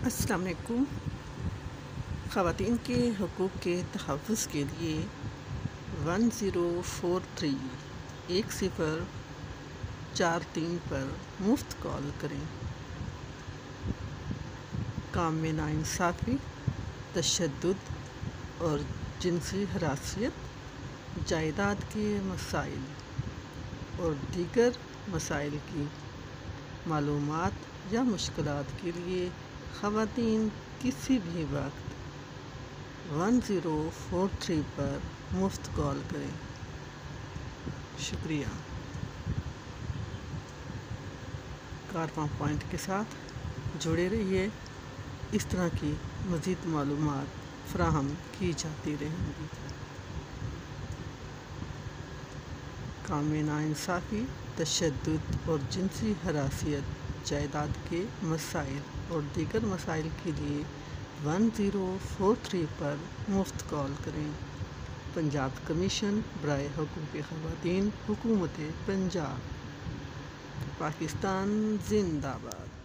السلام علیکم۔ خواتین کے حقوق کے تحفظ کے لیے 1043 1043 پر مفت کال کریں۔ کام میں ناانصافی، تشدد اور جنسی ہراسیت، جائیداد کے مسائل اور دیگر مسائل کی معلومات یا مشکلات کے لیے خواتین کسی بھی وقت 1043 پر مفت کال کریں۔ شکریہ۔ کارواں پوائنٹ کے ساتھ جڑے رہیے، اس طرح کی مزید معلومات فراہم کی جاتی رہیں گی۔ کام میں ناانصافی، تشدد اور جنسی ہراسیت، جائیداد کے مسائل اور دیگر مسائل کے لیے 1043 پر مفت کال کریں۔ پنجاب کمیشن برائے حقوق خواتین، حکومت پنجاب، پاکستان زندہ باد۔